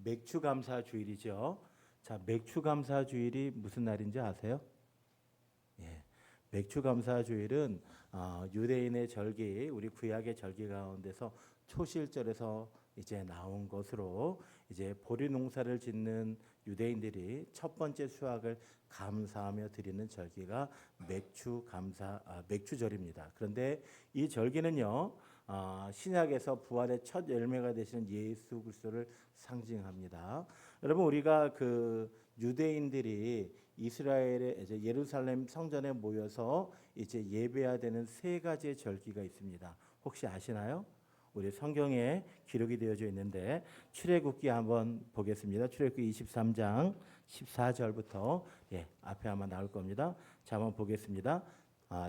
맥추감사주일이죠. 자, 맥추감사주일이 무슨 날인지 아세요? 예. 맥추감사주일은 유대인의 절기, 우리 구약의 절기 가운데서 초실절에서 이제 나온 것으로 이제 보리 농사를 짓는 유대인들이 첫 번째 수확을 감사하며 드리는 절기가 맥추절입니다. 그런데 이 절기는요, 신약에서 부활의 첫 열매가 되시는 예수 그리스도를 상징합니다. 여러분, 우리가 그 유대인들이 이스라엘의 이제 예루살렘 성전에 모여서 이제 예배해야 되는 세 가지의 절기가 있습니다. 혹시 아시나요? 우리 성경에 기록이 되어져 있는데 출애굽기 한번 보겠습니다. 출애굽기 23장 14절부터 앞에 아마 나올 겁니다. 자, 한번 보겠습니다.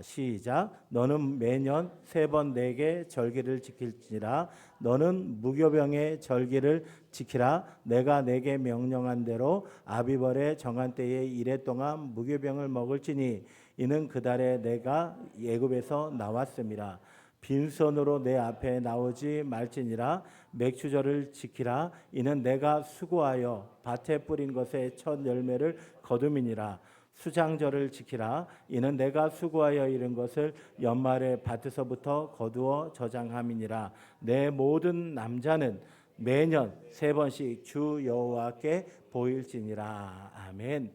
시작. 너는 매년 3번 내게 절기를 지킬지니라. 너는 무교병의 절기를 지키라. 내가 내게 명령한 대로 아비벌의 정한 때에 이래 동안 무교병을 먹을지니 이는 그 달에 내가 애굽에서 나왔음이라. 빈손으로 내 앞에 나오지 말지니라. 맥추절을 지키라. 이는 내가 수고하여 밭에 뿌린 것의 첫 열매를 거둠이니라. 수장절을 지키라. 이는 내가 수고하여 이룬 것을 연말에 밭에서부터 거두어 저장함이니라. 내 모든 남자는 매년 3번씩 주 여호와께 보일지니라. 아멘.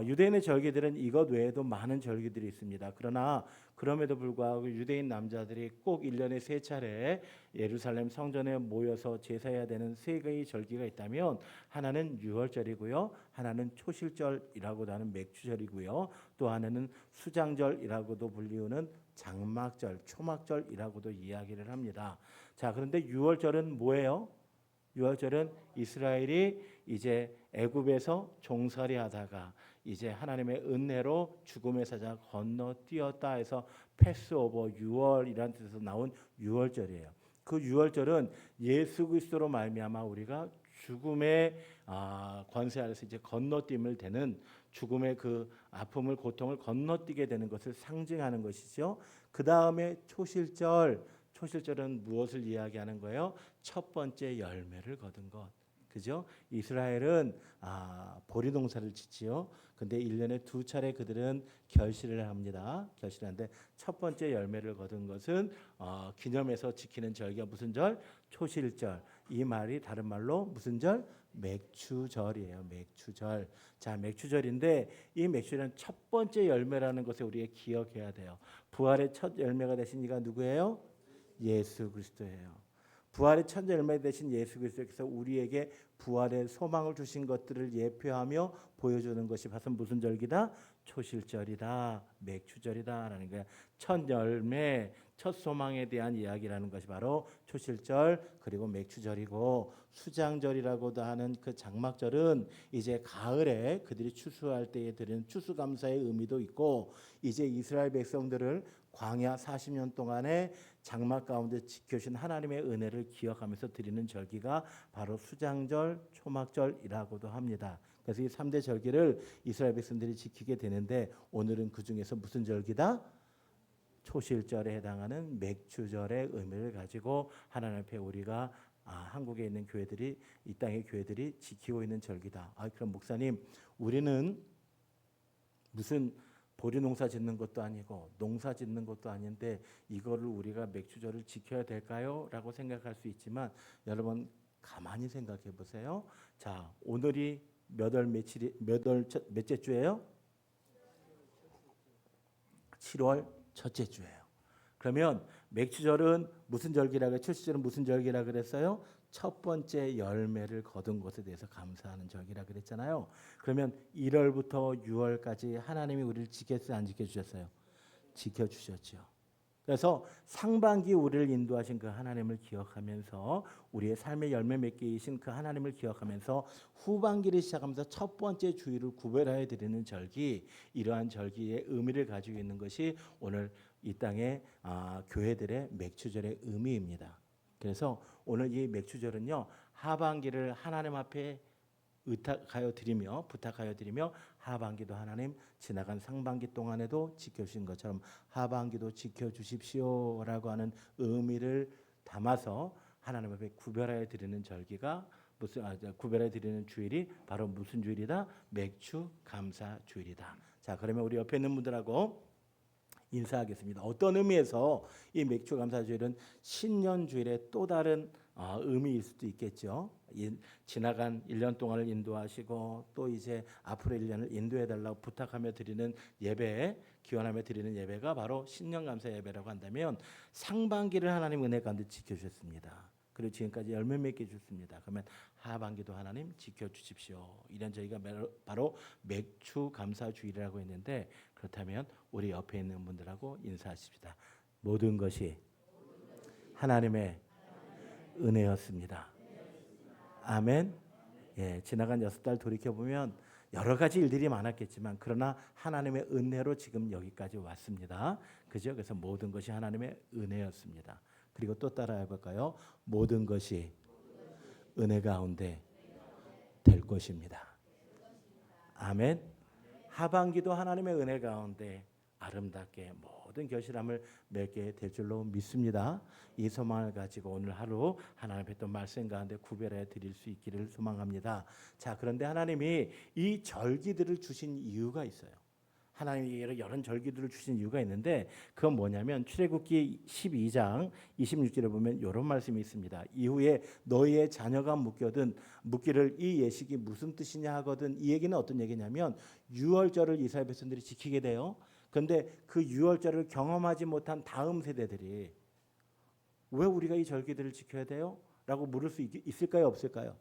유대인의 절기들은 이것 외에도 많은 절기들이 있습니다. 그러나 그럼에도 불구하고 유대인 남자들이 꼭 1년에 3차례 예루살렘 성전에 모여서 제사해야 되는 3개의 절기가 있다면 하나는 유월절이고요, 하나는 초실절이라고도 하는 맥추절이고요, 또 하나는 수장절이라고도 불리우는 장막절, 초막절이라고도 이야기를 합니다. 자, 그런데 유월절은 뭐예요? 유월절은 이스라엘이 이제 애굽에서 종살이 하다가 이제 하나님의 은혜로 죽음의 사자 건너뛰었다 해서 패스오버 유월이라는 뜻에서 나온 유월절이에요. 그 유월절은 예수 그리스도로 말미암아 우리가 죽음의 권세 아래서 이제 건너뛰임을 되는 죽음의 그 아픔을 고통을 건너뛰게 되는 것을 상징하는 것이죠. 그 다음에 초실절은 무엇을 이야기하는 거예요? 첫 번째 열매를 거둔 것. 그죠? 이스라엘은 보리 농사를 짓지요. 근데 1년에 2차례 그들은 결실을 합니다. 결실하는데 첫 번째 열매를 거둔 것은 기념해서 지키는 절기가 무슨 절? 초실절. 이 말이 다른 말로 무슨 절? 맥추절이에요. 맥추절. 자, 맥추절인데 이 맥추절은 첫 번째 열매라는 것을 우리가 기억해야 돼요. 부활의 첫 열매가 되신 이가 누구예요? 예수 그리스도예요. 부활의 첫 열매 되신 예수 그리스도께서 우리에게 부활의 소망을 주신 것들을 예표하며 보여주는 것이 바로 무슨 절기다? 초실절이다, 맥추절이다라는 거예요. 첫 열매, 첫 소망에 대한 이야기라는 것이 바로 초실절 그리고 맥추절이고, 수장절이라고도 하는 그 장막절은 이제 가을에 그들이 추수할 때에 드리는 추수감사의 의미도 있고, 이제 이스라엘 백성들을 광야 40년 동안에 장막 가운데 지켜주신 하나님의 은혜를 기억하면서 드리는 절기가 바로 수장절, 초막절이라고도 합니다. 그래서 이 3대 절기를 이스라엘 백성들이 지키게 되는데 오늘은 그 중에서 무슨 절기다? 초실절에 해당하는 맥추절의 의미를 가지고 하나님 앞에 우리가 한국에 있는 교회들이, 이 땅의 교회들이 지키고 있는 절기다. 그럼 목사님, 우리는 무슨 보리 농사 짓는 것도 아니고 농사 짓는 것도 아닌데 이거를 우리가 맥추절을 지켜야 될까요? 라고 생각할 수 있지만 여러분 가만히 생각해 보세요. 자, 오늘이 몇째 주예요? 7월 첫째 주예요. 그러면 맥추절은 무슨 절기라 그래요? 초실절은 무슨 절기라 그랬어요? 첫 번째 열매를 거둔 것에 대해서 감사하는 절기라 그랬잖아요. 그러면 1월부터 6월까지 하나님이 우리를 지켰어요, 안 지켜주셨어요? 지켜주셨죠. 그래서 상반기 우리를 인도하신 그 하나님을 기억하면서 우리의 삶의 열매 맺게 이신 그 하나님을 기억하면서 후반기를 시작하면서 첫 번째 주일을 구별하여 드리는 절기, 이러한 절기의 의미를 가지고 있는 것이 오늘 이 땅의 교회들의 맥추절의 의미입니다. 그래서 오늘 이 맥추절은요, 하반기를 하나님 앞에 부탁하여 드리며 하반기도 하나님 지나간 상반기 동안에도 지켜주신 것처럼 하반기도 지켜주십시오라고 하는 의미를 담아서 하나님 앞에 구별하여 드리는 절기가 구별해 드리는 주일이 바로 무슨 주일이다? 맥주 감사 주일이다. 자, 그러면 우리 옆에 있는 분들하고 인사하겠습니다. 어떤 의미에서 이 맥주 감사 주일은 신년 주일의 또 다른 의미일 수도 있겠죠. 지나간 1년 동안을 인도하시고 또 이제 앞으로 1년을 인도해 달라고 부탁하며 드리는 예배, 기원하며 드리는 예배가 바로 신년 감사 예배라고 한다면 상반기를 하나님 은혜 가운데 지켜주셨습니다. 그리고 지금까지 열매 맺게 주셨습니다. 그러면 하반기도 하나님 지켜주십시오. 이런 저희가 바로 맥주 감사 주일이라고 했는데, 그렇다면 우리 옆에 있는 분들하고 인사하십시다. 모든 것이 하나님의 은혜였습니다. 아멘. 예, 지나간 6달 돌이켜 보면 여러 가지 일들이 많았겠지만 그러나 하나님의 은혜로 지금 여기까지 왔습니다. 그죠? 그래서 모든 것이 하나님의 은혜였습니다. 그리고 또 따라해 볼까요? 모든 것이 은혜 가운데 될 것입니다. 아멘. 하반기도 하나님의 은혜 가운데 아름답게 모든 결실함을 맺게 될 줄로 믿습니다. 이 소망을 가지고 오늘 하루 하나님의 또 말씀 가운데 구별해 드릴 수 있기를 소망합니다. 자, 그런데 하나님이 이 절기들을 주신 이유가 있어요. 하나님이 여러 절기들을 주신 이유가 있는데 그건 뭐냐면 출애굽기 12장 26절에 보면 이런 말씀이 있습니다. 이후에 너희의 자녀가 묻기를 이 예식이 무슨 뜻이냐 하거든. 이 얘기는 어떤 얘기냐면 유월절을 이스라엘 백성들이 지키게 돼요. 그런데 그 유월절을 경험하지 못한 다음 세대들이 왜 우리가 이 절기들을 지켜야 돼요? 라고 물을 수 있을까요? 없을까요?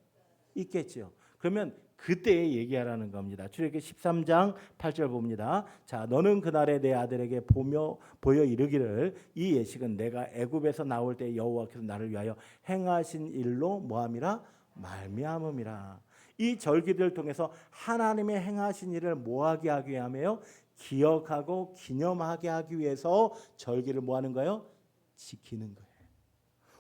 있겠죠. 그러면 그때 얘기하라는 겁니다. 출애굽기 13장 8절 봅니다. 자, 너는 그날에 내 아들에게 보여 이르기를 이 예식은 내가 애굽에서 나올 때 여호와께서 나를 위하여 행하신 일로 뭐함이라 말미암음이라. 이 절기들을 통해서 하나님의 행하신 일을 뭐하게 하기 위함이에요? 기억하고 기념하게 하기 위해서 절기를 뭐하는 거예요? 지키는 거예요.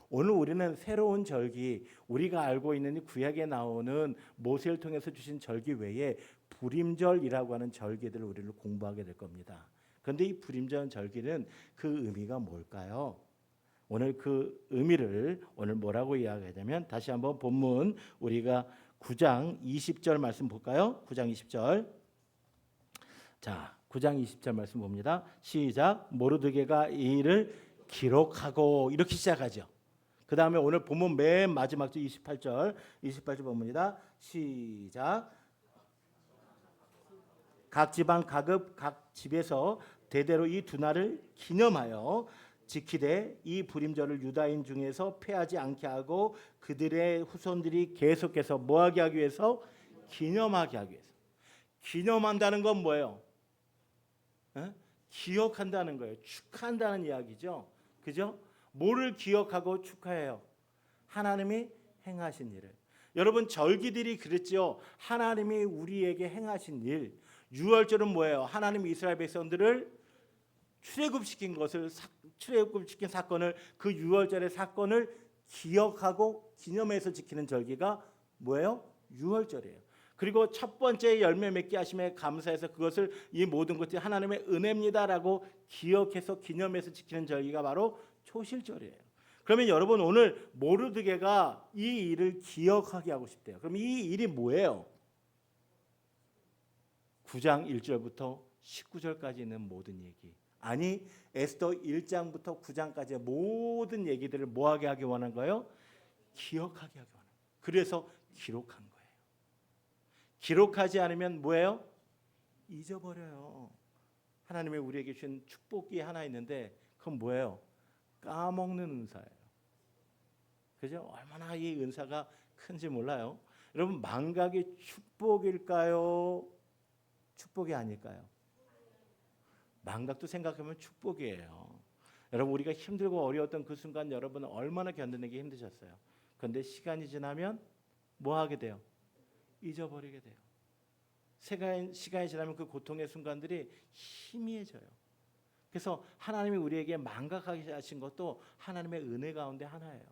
오늘 우리는 새로운 절기, 우리가 알고 있는 구약에 나오는 모세를 통해서 주신 절기 외에 불임절이라고 하는 절기들을 우리를 공부하게 될 겁니다. 그런데 이 불임절 절기는 그 의미가 뭘까요? 오늘 그 의미를 오늘 뭐라고 이야기하냐면 다시 한번 본문 우리가 9장 20절 말씀 볼까요? 9장 20절. 자, 9장 20절 말씀 봅니다. 시작. 모르드게가 이 일을 기록하고 이렇게 시작하죠. 그 다음에 오늘 본문 맨 마지막 절 28절 본문이다. 시작. 각 지방 각 집에서 대대로 이 두 날을 기념하여 지키되 이 불임절을 유다인 중에서 패하지 않게 하고 그들의 후손들이 계속해서 뭐하게 하기 위해서? 기념하게 하기 위해서. 기념한다는 건 뭐예요? 기억한다는 거예요. 축하한다는 이야기죠. 그죠? 뭐를 기억하고 축하해요? 하나님이 행하신 일을. 여러분 절기들이 그랬죠. 하나님이 우리에게 행하신 일. 유월절은 뭐예요? 하나님이 이스라엘 백성들을 출애굽시킨 사건을 그 유월절의 사건을 기억하고 기념해서 지키는 절기가 뭐예요? 유월절이에요. 그리고 첫 번째 열매 맺게 하심에 감사해서 그것을 이 모든 것이 하나님의 은혜입니다라고 기억해서 기념해서 지키는 절기가 바로 초실절이에요. 그러면 여러분 오늘 모르드게가 이 일을 기억하게 하고 싶대요. 그럼 이 일이 뭐예요? 9장 1절부터 19절까지 있는 모든 얘기. 아니 에스더 1장부터 9장까지의 모든 얘기들을 뭐하게 하기 원한 거예요? 기억하게 하기 원한 거예요. 그래서 기록한 거예요. 기록하지 않으면 뭐예요? 잊어버려요. 하나님의 우리에게 주신 축복이 하나 있는데 그건 뭐예요? 까먹는 은사예요. 그죠? 얼마나 이 은사가 큰지 몰라요. 여러분 망각이 축복일까요? 축복이 아닐까요? 망각도 생각하면 축복이에요. 여러분 우리가 힘들고 어려웠던 그 순간 여러분은 얼마나 견디는 게 힘드셨어요. 그런데 시간이 지나면 뭐 하게 돼요? 잊어버리게 돼요. 시간이 지나면 그 고통의 순간들이 희미해져요. 그래서 하나님이 우리에게 망각하게 하신 것도 하나님의 은혜 가운데 하나예요.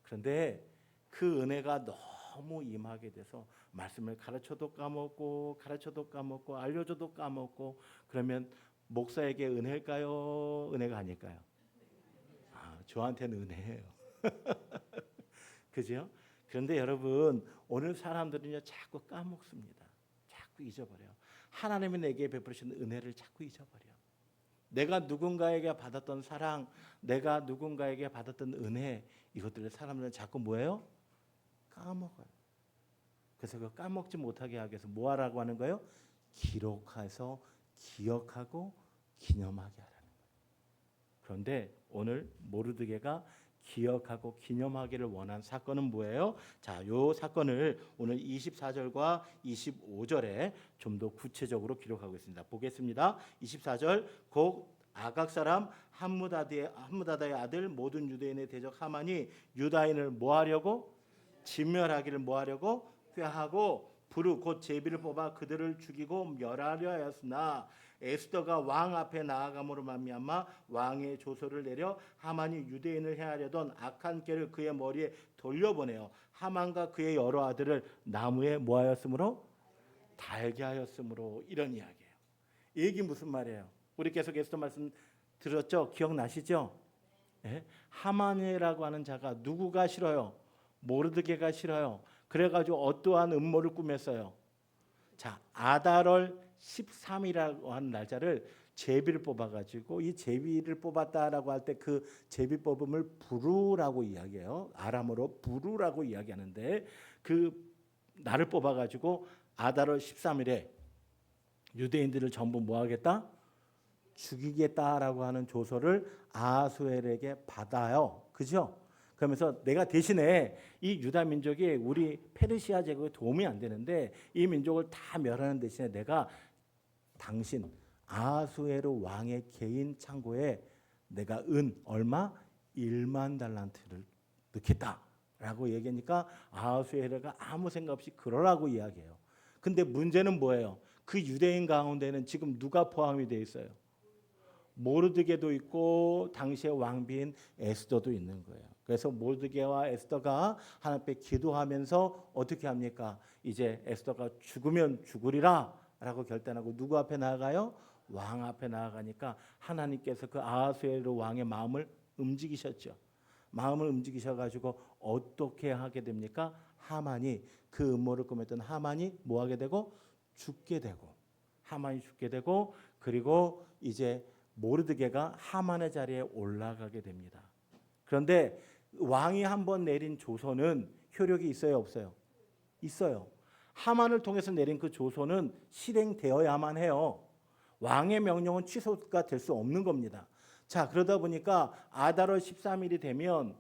그런데 그 은혜가 너무 임하게 돼서 말씀을 가르쳐도 까먹고 알려줘도 까먹고 그러면 목사에게 은혜일까요? 은혜가 아닐까요? 저한테는 은혜예요. 그죠? 그런데 여러분, 오늘 사람들은요 자꾸 까먹습니다. 자꾸 잊어버려요. 하나님이 내게 베푸신 은혜를 자꾸 잊어버려. 내가 누군가에게 받았던 사랑, 내가 누군가에게 받았던 은혜, 이것들을 사람들은 자꾸 뭐예요? 까먹어요. 그래서 그 까먹지 못하게 하기 위해서 뭐 하라고 하는 거예요? 기록해서 기억하고 기념하게 하라는 거예요. 그런데 오늘 모르드게가 기억하고 기념하기를 원한 사건은 뭐예요? 자, 요 사건을 오늘 24절과 25절에 좀 더 구체적으로 기록하고 있습니다. 보겠습니다. 24절, 곧 아각 사람 함무다다의 아들 모든 유대인의 대적 하만이 유다인을 뭐하려고? 진멸하기를 뭐하려고? 꾀하고 부르 곧 제비를 뽑아 그들을 죽이고 멸하려 하였으나 에스더가 왕 앞에 나아감으로 말미암아 왕의 조서를 내려 하만이 유대인을 해하려던 악한 꾀를 그의 머리에 돌려보내어 하만과 그의 여러 아들을 나무에 뭐하였으므로? 달게 하였으므로. 이런 이야기예요. 이 얘기 무슨 말이에요? 우리 계속 에스더 말씀 들었죠? 기억나시죠? 예? 하만이라고 하는 자가 누구가 싫어요? 모르드게가 싫어요. 그래가지고 어떠한 음모를 꾸몄어요. 자, 아달월 13이라고 하는 날짜를 제비를 뽑아가지고 이 제비를 뽑았다라고 할 때 그 제비 뽑음을 부루라고 이야기해요. 아람어로 부루라고 이야기하는데 그 날을 뽑아가지고 아달월 13일에 유대인들을 전부 뭐하겠다? 죽이겠다라고 하는 조서를 아하수엘에게 받아요. 그죠? 그러면서 내가 대신에 이 유다 민족이 우리 페르시아 제국에 도움이 안 되는데 이 민족을 다 멸하는 대신에 내가 당신 아하수에로 왕의 개인 창고에 내가 은 얼마? 1만 달란트를 넣겠다라고 얘기하니까 아하수에로가 아무 생각 없이 그러라고 이야기해요. 근데 문제는 뭐예요? 그 유대인 가운데는 지금 누가 포함이 되어 있어요? 모르드게도 있고 당시의 왕비인 에스더도 있는 거예요. 그래서 모르드게와 에스더가 하나님 앞에 기도하면서 어떻게 합니까? 이제 에스더가 죽으면 죽으리라 라고 결단하고 누구 앞에 나아가요? 왕 앞에 나아가니까 하나님께서 그 아하수에로 왕의 마음을 움직이셨죠. 마음을 움직이셔가지고 어떻게 하게 됩니까? 하만이 그 음모를 꾸몄던 하만이 뭐 하게 되고? 죽게 되고 하만이 죽게 되고 그리고 이제 모르드게가 하만의 자리에 올라가게 됩니다. 그런데 왕이 한번 내린 조서는 효력이 있어요, 없어요? 있어요. 하만을 통해서 내린 그 조서는 실행되어야만 해요. 왕의 명령은 취소가 될 수 없는 겁니다. 자, 그러다 보니까 아달월 13일이 되면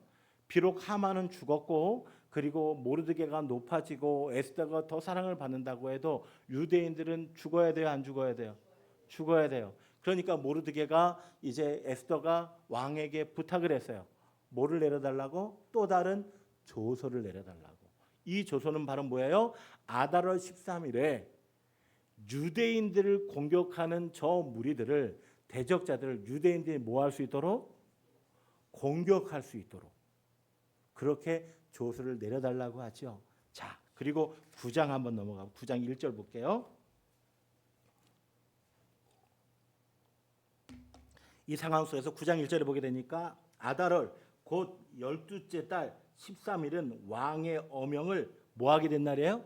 비록 하만은 죽었고 그리고 모르드게가 높아지고 에스더가 더 사랑을 받는다고 해도 유대인들은 죽어야 돼요, 안 죽어야 돼요? 죽어야 돼요. 그러니까 모르드게가 이제 에스더가 왕에게 부탁을 했어요. 뭐를 내려달라고? 또 다른 조서를 내려달라고. 이 조서는 바로 뭐예요? 아달월 13일에 유대인들을 공격하는 저 무리들을 대적자들을 유대인들이 뭐 할 수 있도록? 공격할 수 있도록 그렇게 조서를 내려달라고 하죠. 자, 그리고 9장 한번 넘어가고 9장 1절 볼게요. 이 상황 속에서 9장 1절에 보게 되니까 아달월 곧 12째 달 13일은 왕의 어명을 뭐 하게 된 날이에요?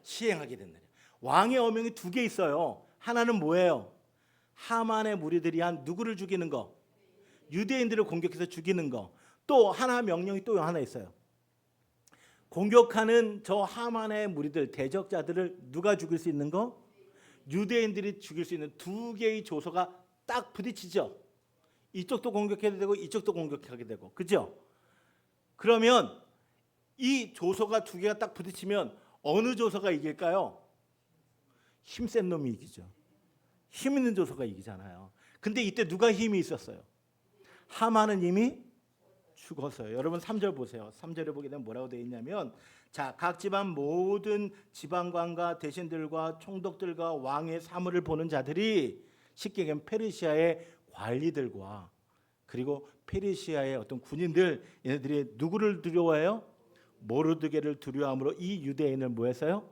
시행하게 된 날이에요. 왕의 어명이 두 개 있어요. 하나는 뭐예요? 하만의 무리들이 한 누구를 죽이는 거? 유대인들을 공격해서 죽이는 거. 또 하나 명령이 또 하나 있어요. 공격하는 저 하만의 무리들 대적자들을 누가 죽일 수 있는 거? 유대인들이 죽일 수 있는 두 개의 조서가 딱 부딪히죠. 이쪽도 공격해도 되고 이쪽도 공격하게 되고, 그죠? 그러면 이 조서가 두 개가 딱 부딪히면 어느 조서가 이길까요? 힘센 놈이 이기죠. 힘 있는 조서가 이기잖아요. 근데 이때 누가 힘이 있었어요? 하만은 이미 죽었어요. 여러분 3절 보세요. 3절에 보게 되면 뭐라고 되어 있냐면 자, 각 집안 모든 지방관과 대신들과 총독들과 왕의 사물을 보는 자들이 쉽게 얘기하면 페르시아의 관리들과 그리고 페르시아의 어떤 군인들 얘네들이 누구를 두려워해요? 모르드게를 두려워함으로 이 유대인을 뭐 했어요?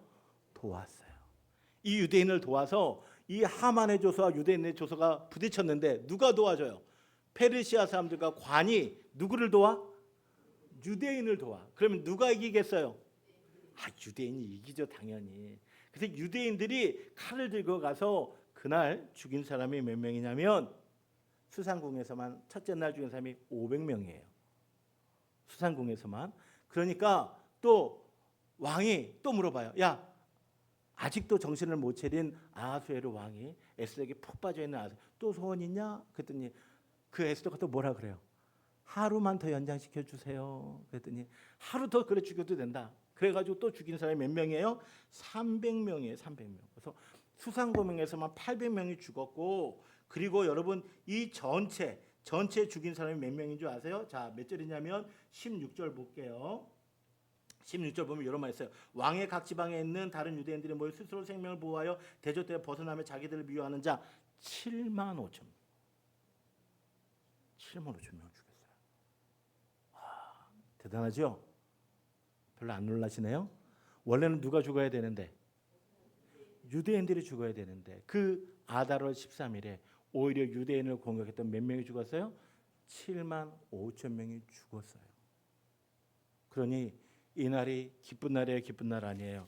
도왔어요. 이 유대인을 도와서 이 하만의 조서와 유대인의 조서가 부딪혔는데 누가 도와줘요? 페르시아 사람들과 관이 누구를 도와? 유대인을 도와. 그러면 누가 이기겠어요? 유대인이 이기죠, 당연히. 그래서 유대인들이 칼을 들고 가서 그날 죽인 사람이 몇 명이냐면 수산궁에서만 첫째 날 죽인 사람이 500명이에요. 수산궁에서만. 그러니까 또 왕이 또 물어봐요. 야, 아직도 정신을 못 차린 아하수에로 왕이 에스더에게 푹 빠져 있는 아하수, 또 소원 있냐? 그랬더니 그 에스더가 또 뭐라 그래요? 하루만 더 연장시켜 주세요. 그랬더니 하루 더 그래 죽여도 된다. 그래가지고 또 죽인 사람이 몇 명이에요? 300명이에요. 300명. 그래서 수상고명에서만 800명이 죽었고, 그리고 여러분 이 전체 죽인 사람이 몇 명인 줄 아세요? 자, 몇 절이냐면 16절 볼게요. 16절 보면 이런 말 있어요. 왕의 각 지방에 있는 다른 유대인들이 모여 스스로 생명을 보호하여 대적되어 벗어나며 자기들을 미워하는 자 7만 5천 명. 7만 5천 명 죽였어요. 대단하죠? 별로 안 놀라시네요? 원래는 누가 죽어야 되는데? 유대인들이 죽어야 되는데 그 아달월 13일에 오히려 유대인을 공격했던 몇 명이 죽었어요? 7만 5천 명이 죽었어요. 그러니 이 날이 기쁜 날이에요, 기쁜 날 아니에요?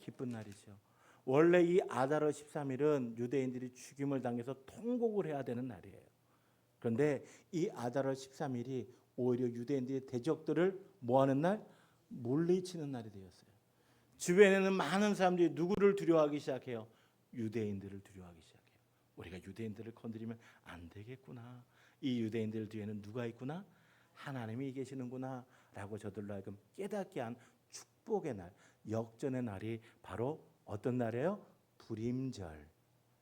기쁜 날이죠. 원래 이 아달월 13일은 유대인들이 죽임을 당해서 통곡을 해야 되는 날이에요. 그런데 이 아달월 13일이 오히려 유대인들의 대적들을 뭐하는 날? 물리치는 날이 되었어요. 주변에는 많은 사람들이 누구를 두려워하기 시작해요? 유대인들을 두려워하기 시작해요. 우리가 유대인들을 건드리면 안 되겠구나. 이 유대인들 뒤에는 누가 있구나? 하나님이 계시는구나 라고 저들로 하여금 깨닫게 한 축복의 날, 역전의 날이 바로 어떤 날이에요? 불임절,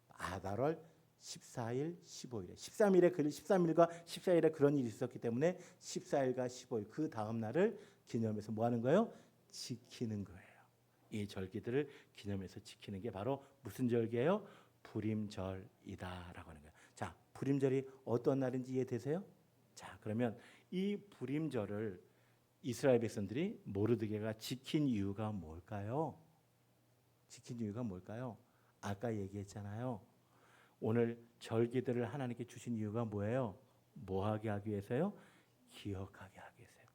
아달월 14일, 15일에 13일과 14일에 그런 일이 있었기 때문에 14일과 15일 그 다음 날을 기념해서 뭐 하는 거예요? 지키는 거예요. 이 절기들을 기념해서 지키는 게 바로 무슨 절기예요? 불임절이다라고 하는 거예요. 자, 불임절이 어떤 날인지 이해되세요? 자, 그러면 이 불임절을 이스라엘 백성들이 모르드게가 지킨 이유가 뭘까요? 지킨 이유가 뭘까요? 아까 얘기했잖아요. 오늘 절기들을 하나님께 주신 이유가 뭐예요? 뭐하게 하기 위해서요? 기억하게 하기 위해서요.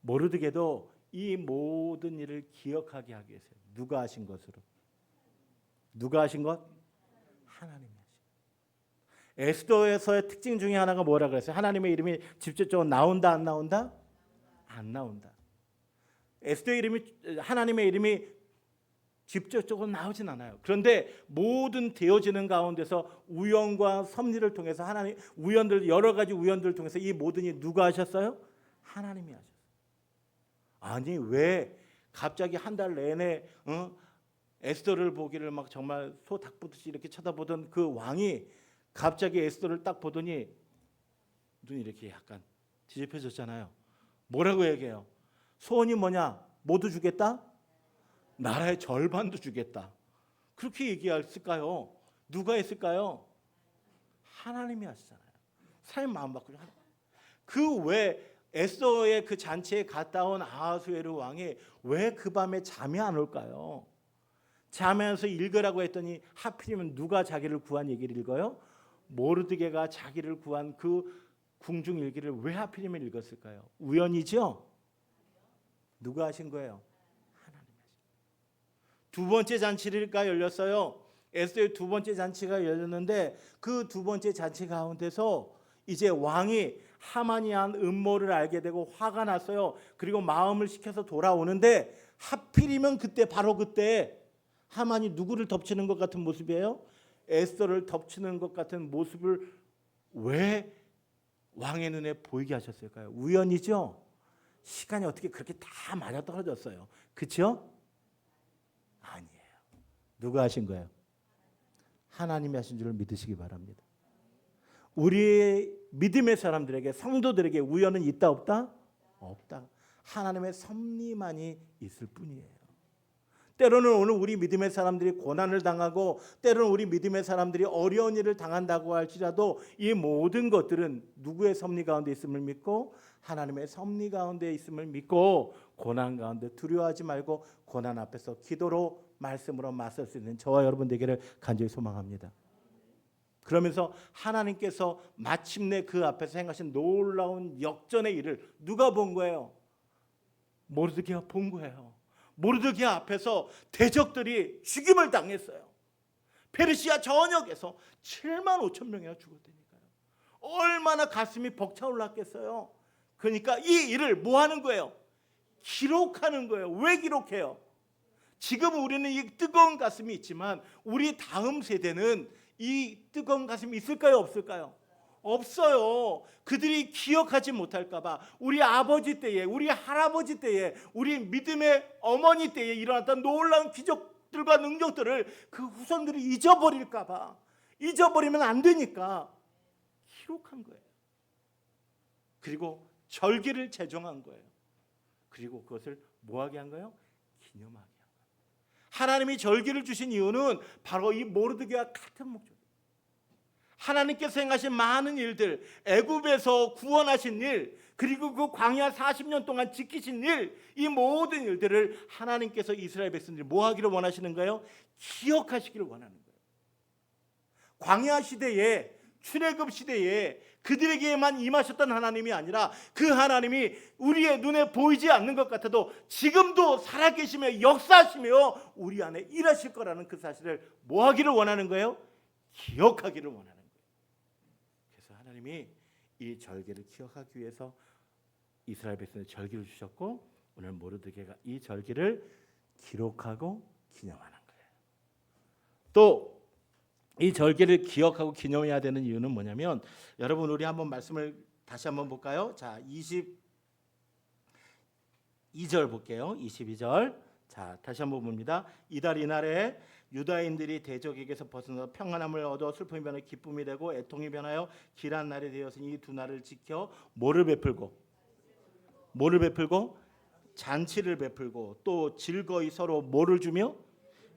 모르드게도 이 모든 일을 기억하게 하기 위해서요. 누가 하신 것으로? 누가 하신 것? 하나님이 하신 것. 에스더에서의 특징 중에 하나가 뭐라 그랬어요? 하나님의 이름이 직접적으로 나온다 안 나온다? 안 나온다. 에스더의 이름이, 하나님의 이름이 직접적으로 나오진 않아요. 그런데 모든 되어지는 가운데서 우연과 섭리를 통해서 하나님, 우연들, 여러 가지 우연들을 통해서 이 모든 일 누가 하셨어요? 하나님이 하셨어요. 아니 왜 갑자기 한 달 내내 에스더를 보기를 막 정말 소 닭 보듯이 이렇게 쳐다보던 그 왕이 갑자기 에스더를 딱 보더니 눈이 이렇게 약간 뒤집혀졌잖아요. 뭐라고 얘기해요? 소원이 뭐냐? 모두 주겠다? 나라의 절반도 주겠다. 그렇게 얘기했을까요? 누가 했을까요? 하나님이 하시잖아요. 사람 마음 바꾸죠. 그 왜 에스더의 그 잔치에 갔다 온 아하수에르 왕이 왜 그 밤에 잠이 안 올까요? 자면서 읽으라고 했더니 하필이면 누가 자기를 구한 얘기를 읽어요? 모르드게가 자기를 구한 그 궁중 일기를 왜 하필이면 읽었을까요? 우연이죠? 누가 하신 거예요? 하나님이 하신 거예요. 두 번째 잔치가 열렸어요. 에스더의 두 번째 잔치가 열렸는데 그 두 번째 잔치 가운데서 이제 왕이 하만이 한 음모를 알게 되고 화가 났어요. 그리고 마음을 식혀서 돌아오는데 하필이면 그때 바로 그때 하만이 누구를 덮치는 것 같은 모습이에요? 에스더를 덮치는 것 같은 모습을 왜 왕의 눈에 보이게 하셨을까요? 우연이죠? 시간이 어떻게 그렇게 다 맞아떨어졌어요. 그렇죠? 아니에요. 누가 하신 거예요? 하나님이 하신 줄 믿으시기 바랍니다. 우리 믿음의 사람들에게, 성도들에게 우연은 있다 없다? 없다. 하나님의 섭리만이 있을 뿐이에요. 때로는 오늘 우리 믿음의 사람들이 고난을 당하고 때로는 우리 믿음의 사람들이 어려운 일을 당한다고 할지라도 이 모든 것들은 누구의 섭리 가운데 있음을 믿고 하나님의 섭리 가운데 있음을 믿고 고난 가운데 두려워하지 말고 고난 앞에서 기도로 말씀으로 맞설 수 있는 저와 여러분 되기를 간절히 소망합니다. 그러면서 하나님께서 마침내 그 앞에서 행하신 놀라운 역전의 일을 누가 본 거예요? 모르드게가 본 거예요. 모르드게 앞에서 대적들이 죽임을 당했어요. 페르시아 전역에서 7만 5천 명이나 죽었다니까요. 얼마나 가슴이 벅차올랐겠어요. 그러니까 이 일을 뭐 하는 거예요? 기록하는 거예요. 왜 기록해요? 지금 우리는 이 뜨거운 가슴이 있지만 우리 다음 세대는 이 뜨거운 가슴이 있을까요? 없을까요? 없어요. 그들이 기억하지 못할까 봐 우리 아버지 때에, 우리 할아버지 때에, 우리 믿음의 어머니 때에 일어났던 놀라운 기적들과 능력들을 그 후손들이 잊어버릴까 봐, 잊어버리면 안 되니까 기록한 거예요. 그리고 절기를 제정한 거예요. 그리고 그것을 뭐하게 한 거예요? 기념하게 한 거예요. 하나님이 절기를 주신 이유는 바로 이 모르드게와 같은 목적. 하나님께서 행하신 많은 일들, 애굽에서 구원하신 일, 그리고 그 광야 40년 동안 지키신 일, 이 모든 일들을 하나님께서 이스라엘 백성들이 뭐 하기를 원하시는 거예요? 기억하시기를 원하는 거예요. 광야 시대에, 출애굽 시대에 그들에게만 임하셨던 하나님이 아니라 그 하나님이 우리의 눈에 보이지 않는 것 같아도 지금도 살아계시며 역사하시며 우리 안에 일하실 거라는 그 사실을 뭐 하기를 원하는 거예요? 기억하기를 원하는 거예요. 그래서 하나님이 이 절기를 기억하기 위해서 이스라엘 백성에 절기를 주셨고 오늘 모르드게가 이 절기를 기록하고 기념하는 거예요. 또 이 절기를 기억하고 기념해야 되는 이유는 뭐냐면 여러분 우리 한번 말씀을 다시 한번 볼까요? 자, 22절 볼게요. 22절. 자, 다시 한번 봅니다. 이달 이날에 유다인들이 대적에게서 벗어나 평안함을 얻어 슬픔이 변해 기쁨이 되고 애통이 변하여 길한 날이 되었으니 이 두 날을 지켜 뭐를 베풀고 잔치를 베풀고 또 즐거이 서로 뭐를 주며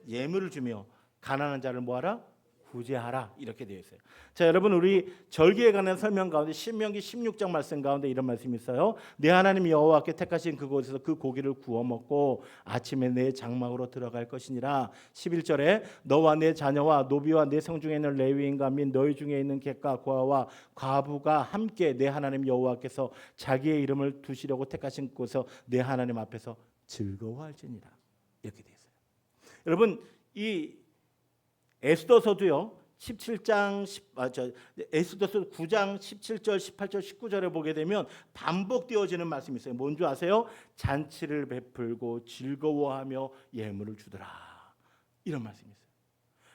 예물을 주며 가난한 자를 뭐하라? 구제하라 이렇게 되어 있어요. 자, 여러분 우리 절기에 관한 설명 가운데 신명기 16장 말씀 가운데 이런 말씀이 있어요. 내 하나님 여호와께 택하신 그곳에서 그 고기를 구워 먹고 아침에 내 장막으로 들어갈 것이니라. 11절에 너와 내 자녀와 노비와 내 성중에 있는 레위인과 및 너희 중에 있는 객과 고아와 과부가 함께 내 하나님 여호와께서 자기의 이름을 두시려고 택하신 곳에서 내 하나님 앞에서 즐거워할지니라. 이렇게 되어 있어요. 여러분 이 에스더서도요. 17장 에스더서 9장 17절, 18절, 19절에 보게 되면 반복되어지는 말씀이 있어요. 뭔지 아세요? 잔치를 베풀고 즐거워하며 예물을 주더라. 이런 말씀이 있어요.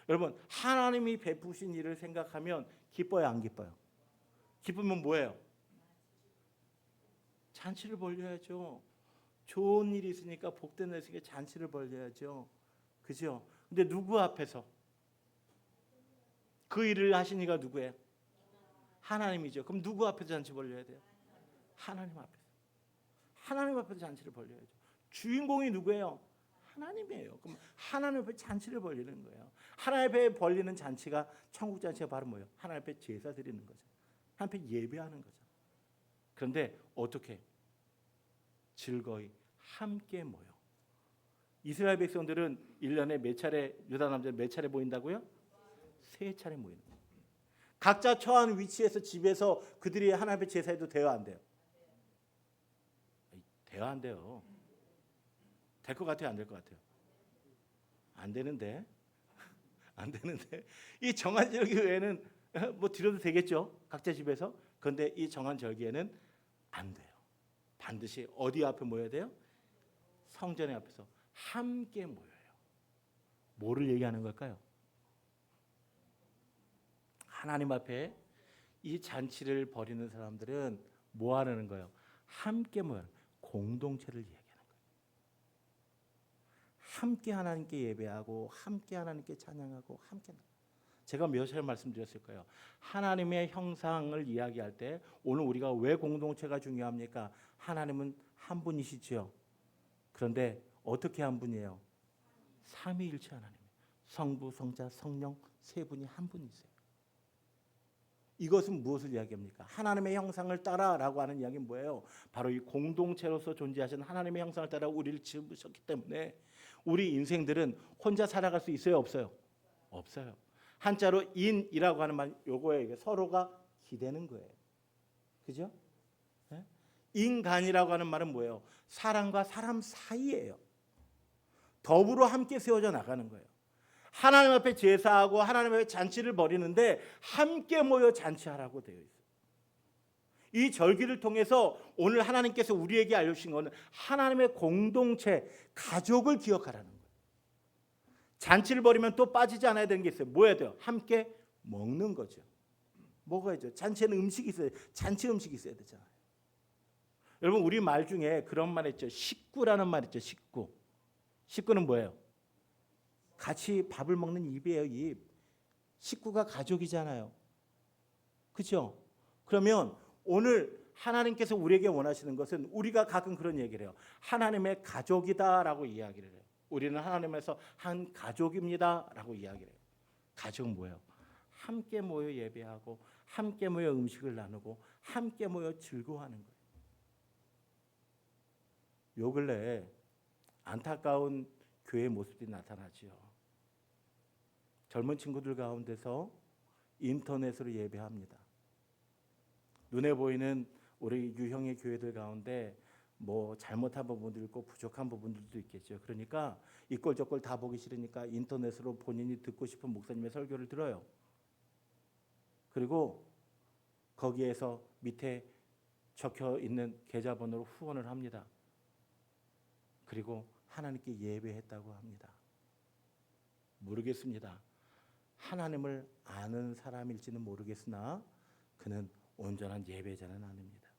여러분 하나님이 베푸신 일을 생각하면 기뻐요, 안 기뻐요? 기쁘면 뭐예요? 잔치를 벌려야죠. 좋은 일이 있으니까 복된 일 있으니까 잔치를 벌려야죠. 그죠? 근데 누구 앞에서? 그 일을 하신 이가 누구예요? 하나님이죠. 그럼 누구 앞에서 잔치 벌려야 돼요? 하나님 앞에서. 하나님 앞에서 잔치를 벌려야죠. 주인공이 누구예요? 하나님이에요. 그럼 하나님 앞에 잔치를 벌리는 거예요. 하나님 앞에 벌리는 잔치가 천국 잔치가 바로 뭐예요? 하나님 앞에 제사 드리는 거죠. 하나님 앞에 예배하는 거죠. 그런데 어떻게? 즐거이 함께 모여. 이스라엘 백성들은 1년에 몇 차례 유다 남자들 몇 차례 모인다고요? 3차례 모이는 거예요. 각자 처한 위치에서 집에서 그들이 하나님 앞에 제사해도 돼요, 안 돼요? 돼요, 안 돼요? 될 것 같아요, 안 될 것 같아요? 안 되는데, 안 되는데 이 정한 절기 외에는 뭐 드려도 되겠죠, 각자 집에서. 그런데 이 정한 절기에는 안 돼요. 반드시 어디 앞에 모여야 돼요? 성전의 앞에서 함께 모여요. 뭐를 얘기하는 걸까요? 하나님 앞에 이 잔치를 벌이는 사람들은 뭐 하는 거예요? 함께 모여 공동체를 얘기하는 거예요. 함께 하나님께 예배하고 함께 하나님께 찬양하고 함께. 제가 몇 차례 말씀드렸을 거예요. 하나님의 형상을 이야기할 때 오늘 우리가 왜 공동체가 중요합니까? 하나님은 한 분이시죠. 그런데 어떻게 한 분이에요? 삼위일체 하나님. 성부, 성자, 성령 세 분이 한 분이세요. 이것은 무엇을 이야기합니까? 하나님의 형상을 따라라고 하는 이야기는 뭐예요? 바로 이 공동체로서 존재하신 하나님의 형상을 따라 우리를 지으셨기 때문에 우리 인생들은 혼자 살아갈 수 있어요, 없어요? 없어요. 한자로 인이라고 하는 말, 요거에 서로가 기대는 거예요. 그죠? 네? 인간이라고 하는 말은 뭐예요? 사람과 사람 사이예요. 더불어 함께 세워져 나가는 거예요. 하나님 앞에 제사하고 하나님 앞에 잔치를 벌이는데 함께 모여 잔치하라고 되어 있어요. 이 절기를 통해서 오늘 하나님께서 우리에게 알려주신 것은 하나님의 공동체, 가족을 기억하라는 거예요. 잔치를 벌이면 또 빠지지 않아야 되는 게 있어요. 뭐 해야 돼요? 함께 먹는 거죠. 먹어야죠. 잔치에는 음식이 있어요. 잔치 음식이 있어야 되잖아요. 여러분 우리 말 중에 그런 말 있죠. 식구라는 말 있죠. 식구. 식구는 뭐예요? 같이 밥을 먹는 입이에요. 입. 식구가 가족이잖아요. 그렇죠? 그러면 오늘 하나님께서 우리에게 원하시는 것은 우리가 가끔 그런 얘기를 해요. 하나님의 가족이다라고 이야기를 해요. 우리는 하나님에서 한 가족입니다라고 이야기를 해요. 가족은 뭐예요? 함께 모여 예배하고 함께 모여 음식을 나누고 함께 모여 즐거워하는 거예요. 요 근래 안타까운 교회 모습이 나타나지요. 젊은 친구들 가운데서 인터넷으로 예배합니다. 눈에 보이는 우리 유형의 교회들 가운데 뭐 잘못한 부분도 있고 부족한 부분들도 있겠죠. 그러니까 이꼴 저꼴 다 보기 싫으니까 인터넷으로 본인이 듣고 싶은 목사님의 설교를 들어요. 그리고 거기에서 밑에 적혀 있는 계좌번호로 후원을 합니다. 그리고 하나님께 예배했다고 합니다. 모르겠습니다. 하나님을 아는 사람일지는 모르겠으나 그는 온전한 예배자는 아닙니다.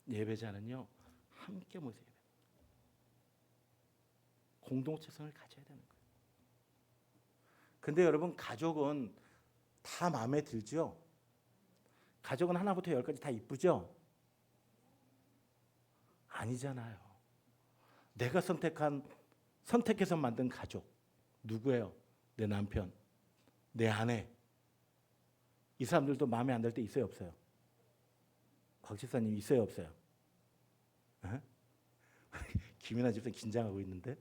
예배자는요 함께 모여서 예배. 공동체성을 가져야 되는 거예요. 근데 여러분 가족은 다 마음에 들죠? 가족은 하나부터 열까지 다 이쁘죠? 아니잖아요. 내가 선택해서 만든 가족 누구예요? 내 남편, 내 아내. 이 사람들도 마음에 안 들 때 있어요, 없어요? 곽 집사님 있어요, 없어요? 김연아 집사님 긴장하고 있는데.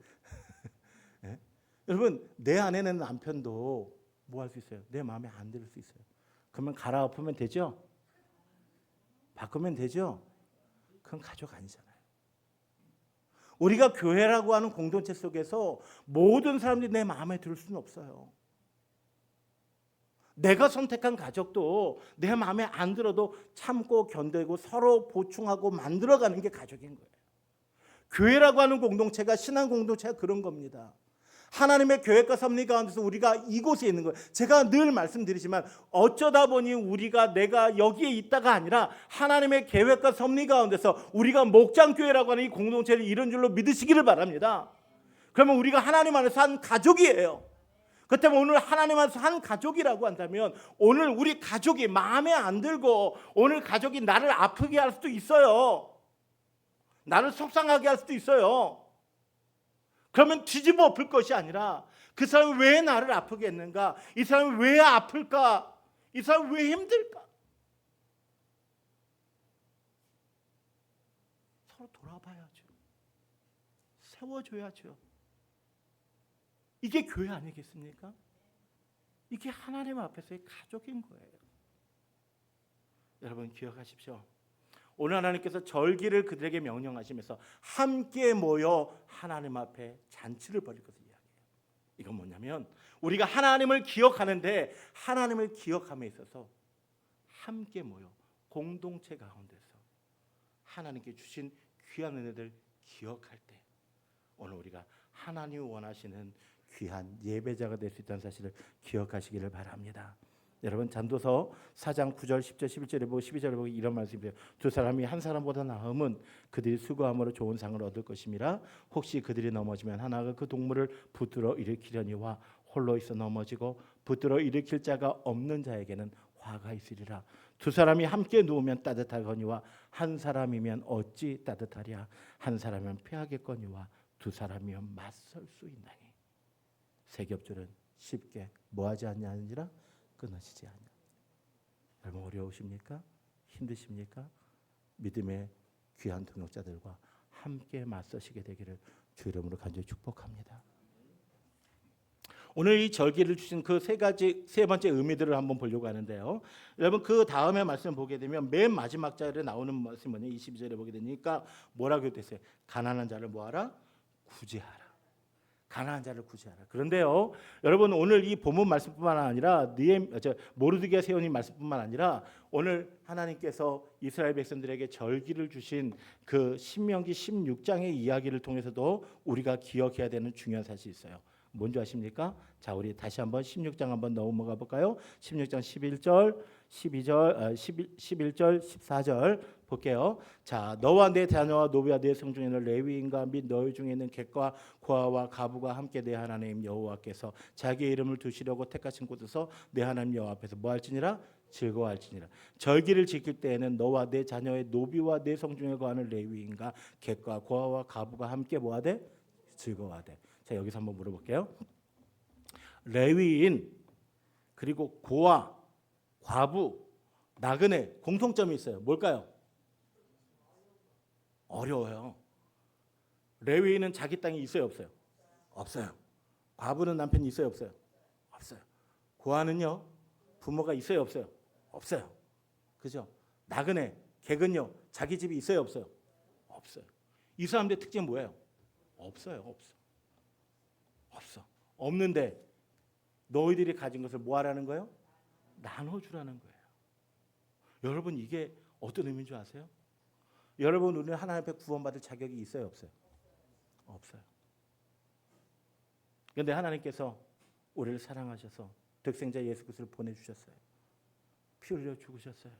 여러분 내 아내는 남편도 뭐 할 수 있어요? 내 마음에 안 들 수 있어요. 그러면 갈아엎으면 되죠? 바꾸면 되죠? 그건 가족 아니잖아요. 우리가 교회라고 하는 공동체 속에서 모든 사람들이 내 마음에 들 수는 없어요. 내가 선택한 가족도 내 마음에 안 들어도 참고 견디고 서로 보충하고 만들어가는 게 가족인 거예요. 교회라고 하는 공동체가 신앙 공동체가 그런 겁니다. 하나님의 계획과 섭리 가운데서 우리가 이곳에 있는 거예요. 제가 늘 말씀드리지만 어쩌다 보니 내가 여기에 있다가 아니라 하나님의 계획과 섭리 가운데서 우리가 목장교회라고 하는 이 공동체를 이런 줄로 믿으시기를 바랍니다. 그러면 우리가 하나님 안에서 한 가족이에요. 그렇다면 오늘 하나님 안에서 한 가족이라고 한다면 오늘 우리 가족이 마음에 안 들고 오늘 가족이 나를 아프게 할 수도 있어요. 나를 속상하게 할 수도 있어요. 그러면 뒤집어 엎을 것이 아니라 그 사람이 왜 나를 아프게 했는가? 이 사람이 왜 아플까? 이 사람이 왜 힘들까? 서로 돌아봐야죠. 세워줘야죠. 이게 교회 아니겠습니까? 이게 하나님 앞에서의 가족인 거예요. 여러분 기억하십시오. 오늘 하나님께서 절기를 그들에게 명령하시면서 함께 모여 하나님 앞에 잔치를 벌일 것을 이야기해요. 이건 뭐냐면 우리가 하나님을 기억하는데 하나님을 기억함에 있어서 함께 모여 공동체 가운데서 하나님께 주신 귀한 은혜들 기억할 때 오늘 우리가 하나님이 원하시는 귀한 예배자가 될 수 있다는 사실을 기억하시기를 바랍니다. 여러분 전도서 4장 9절 10절 11절에 보고 12절에 보고 이런 말씀이에요. 두 사람이 한 사람보다 나음은 그들이 수고함으로 좋은 상을 얻을 것임이라. 혹시 그들이 넘어지면 하나가 그 동물을 붙들어 일으키려니와 홀로 있어 넘어지고 붙들어 일으킬 자가 없는 자에게는 화가 있으리라. 두 사람이 함께 누우면 따뜻하거니와 한 사람이면 어찌 따뜻하랴. 한 사람이면 패하겠거니와 두 사람이면 맞설 수 있나니. 세 겹줄은 쉽게 뭐하지 않냐니라 끊어지지 않냐. 여러분 어려우십니까? 힘드십니까? 믿음의 귀한 동역자들과 함께 맞서시게 되기를 주 이름으로 간절히 축복합니다. 오늘 이 절기를 주신 그 세 번째 의미들을 한번 보려고 하는데요. 여러분 그 다음에 말씀 보게 되면 맨 마지막 절에 나오는 말씀 뭐냐? 22절에 보게 되니까 뭐라고 됐어요? 가난한 자를 뭐하라? 구제하라. 가난한 자를 구제하라. 그런데요, 여러분 오늘 이 본문 말씀뿐만 아니라 모르드게 세우님 말씀뿐만 아니라 오늘 하나님께서 이스라엘 백성들에게 절기를 주신 그 신명기 16장의 이야기를 통해서도 우리가 기억해야 되는 중요한 사실이 있어요. 뭔지 아십니까? 자, 우리 다시 한번 16장 한번 넘어가 볼까요? 16장 11절, 11절, 14절 볼게요. 자, 너와 내 자녀와 노비와 내 성중에는 레위인과 및 너희 중에 있는 객과 고아와 가부가 함께 내 하나님 여호와께서 자기의 이름을 두시려고 택하신 곳에서 내 하나님 여호와 앞에서 뭐 할지니라? 즐거워할지니라. 절기를 지킬 때에는 너와 내 자녀의 노비와 내 성중에 거하는 레위인과 객과 고아와 가부가 함께 뭐하되? 즐거워하되. 자, 여기서 한번 물어볼게요. 레위인 그리고 고아, 과부, 나그네 공통점이 있어요. 뭘까요? 어려워요. 레위인은 자기 땅이 있어요, 없어요? 없어요. 과부는 남편이 있어요, 없어요? 없어요. 고아는요, 부모가 있어요, 없어요? 없어요. 그죠? 나그네, 객은요, 자기 집이 있어요, 없어요? 없어요. 이 사람들의 특징은 뭐예요? 없어요, 없어. 없어. 없는데 너희들이 가진 것을 뭐 하라는 거예요? 나눠주라는 거예요. 여러분 이게 어떤 의미인 줄 아세요? 여러분 우리는 하나님 앞에 구원받을 자격이 있어요, 없어요? 없어요. 그런데 하나님께서 우리를 사랑하셔서 독생자 예수 그리스도를 보내주셨어요. 피 흘려 죽으셨어요.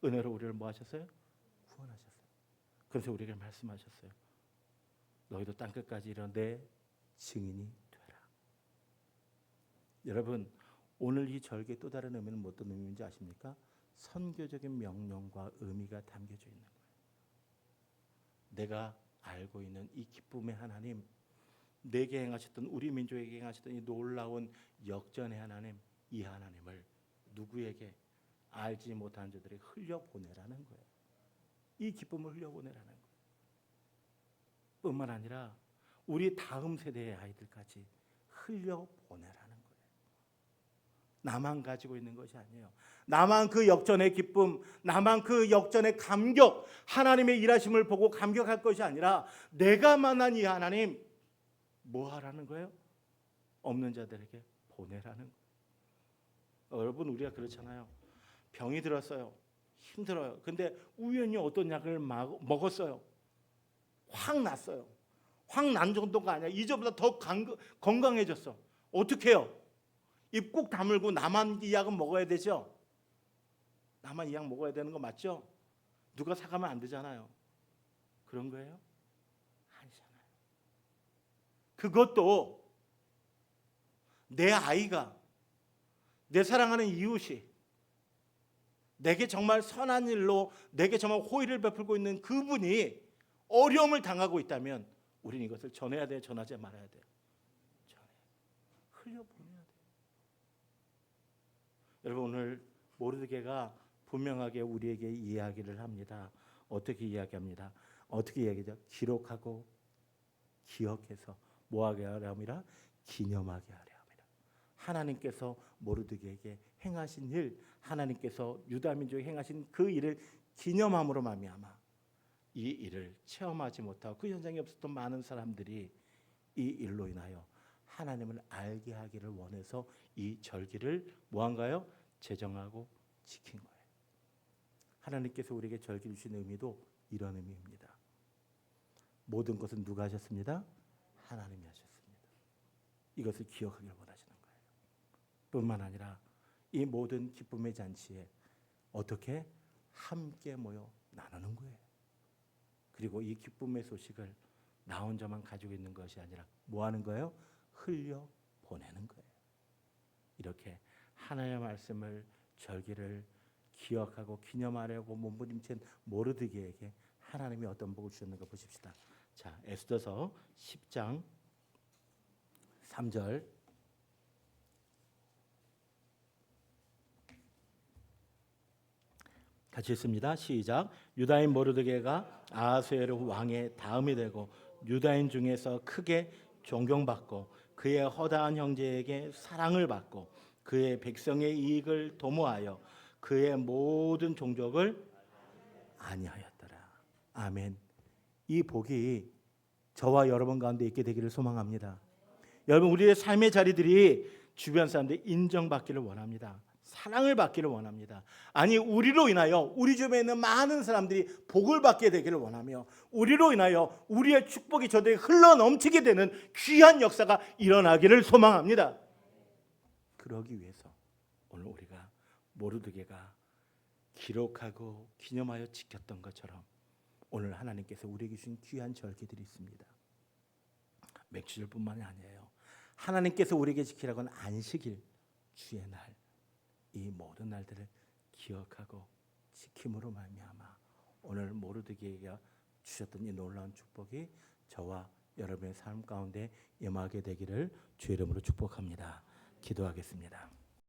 은혜로 우리를 뭐 하셨어요? 구원하셨어요. 그래서 우리에게 말씀하셨어요. 너희도 땅끝까지 이르러 내 증인이 되라. 여러분 오늘 이 절기의 또 다른 의미는 어떤 의미인지 아십니까? 선교적인 명령과 의미가 담겨져 있는 거예요. 내가 알고 있는 이 기쁨의 하나님, 내게 행하셨던 우리 민족에게 행하셨던 이 놀라운 역전의 하나님, 이 하나님을 누구에게 알지 못한 자들에게 흘려보내라는 거예요. 이 기쁨을 흘려보내라는 거예요. 뿐만 아니라 우리 다음 세대의 아이들까지 흘려보내라는 거예요. 나만 가지고 있는 것이 아니에요. 나만 그 역전의 기쁨, 나만 그 역전의 감격, 하나님의 일하심을 보고 감격할 것이 아니라 내가 만난 이 하나님 뭐 하라는 거예요? 없는 자들에게 보내라는 거예요. 여러분 우리가 그렇잖아요. 병이 들었어요. 힘들어요. 근데 우연히 어떤 약을 먹었어요. 확 났어요. 확 난 정도가 아니라 이전보다 더 건강해졌어. 어떻게 해요? 입 꾹 다물고 나만 이 약은 먹어야 되죠. 나만 이 약 먹어야 되는 거 맞죠? 누가 사가면 안 되잖아요. 그런 거예요? 아니잖아요. 그것도 내 아이가, 내 사랑하는 이웃이 내게 정말 선한 일로 내게 정말 호의를 베풀고 있는 그분이 어려움을 당하고 있다면 우리는 이것을 전해야 돼요? 전하지 말아야 돼요? 전해야 돼요. 흘려보내야 돼요. 여러분 오늘 모르드게가 분명하게 우리에게 이야기를 합니다. 어떻게 이야기합니다? 어떻게 이야기죠? 기록하고 기억해서 뭐하게 하려 함이라? 기념하게 하려 함이라. 하나님께서 모르드게에게 행하신 일, 하나님께서 유다 민족에 행하신 그 일을 기념함으로 말미암아 이 일을 체험하지 못하고 그 현장에 없었던 많은 사람들이 이 일로 인하여 하나님을 알게 하기를 원해서 이 절기를 뭐한가요? 제정하고 지킨 거예요. 하나님께서 우리에게 절기를 주신 의미도 이런 의미입니다. 모든 것은 누가 하셨습니다? 하나님이 하셨습니다. 이것을 기억하길 원하시는 거예요. 뿐만 아니라 이 모든 기쁨의 잔치에 어떻게 함께 모여 나누는 거예요. 그리고 이 기쁨의 소식을 나 혼자만 가지고 있는 것이 아니라 뭐 하는 거예요? 흘려 보내는 거예요. 이렇게 하나님의 말씀을 절기를 기억하고 기념하려고 몸부림친 모르드게에게 하나님이 어떤 복을 주셨는가 보십시다. 자, 에스더서 10장 3절 같이 읽습니다. 시작. 유다인 모르드게가 아하수에로 왕의 다음이 되고 유다인 중에서 크게 존경받고 그의 허다한 형제에게 사랑을 받고 그의 백성의 이익을 도모하여 그의 모든 종족을 안위하였더라. 아멘. 이 복이 저와 여러분 가운데 있게 되기를 소망합니다. 여러분, 우리의 삶의 자리들이 주변 사람들이 인정받기를 원합니다. 사랑을 받기를 원합니다. 아니, 우리로 인하여 우리 주변에 있는 많은 사람들이 복을 받게 되기를 원하며 우리로 인하여 우리의 축복이 저들에게 흘러넘치게 되는 귀한 역사가 일어나기를 소망합니다. 그러기 위해서 오늘 우리가 모르드게가 기록하고 기념하여 지켰던 것처럼 오늘 하나님께서 우리에게 주신 귀한 절기들이 있습니다. 맥주절뿐만이 아니에요. 하나님께서 우리에게 지키라고 하는 안식일, 주의 날, 이 모든 날들을 기억하고 지킴으로 말미암아 오늘 모르드게가 주셨던 이 놀라운 축복이 저와 여러분의 삶 가운데 임하게 되기를 주의 이름으로 축복합니다. 기도하겠습니다.